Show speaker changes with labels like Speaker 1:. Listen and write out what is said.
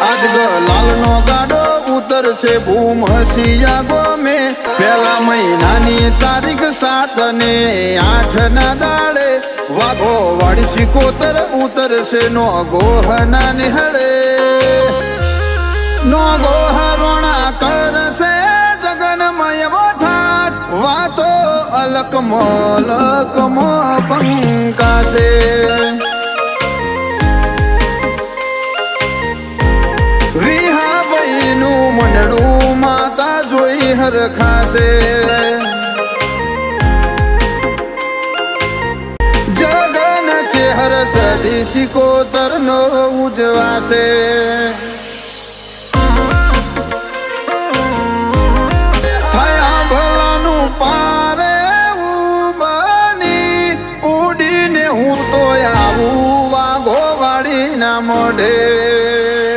Speaker 1: આજ લાલ નો ગાડો ઉતરશે ભૂમ હસિયા ગોમે પેલા મહિનાની તારીખ 7 અને 8 ના દાડે વાઘો વાળી સિકોતર ઉતરશે નો ગોહના નિહળે નો ગોહરોણા કરશે જગનમય વઠાટ વાતો અલકમો પંકાશે વિહાભાઈનું મંડળું માતા જોઈ હરખાશે જગન છે હર સદી સિકોતર નો ઉજવાશે।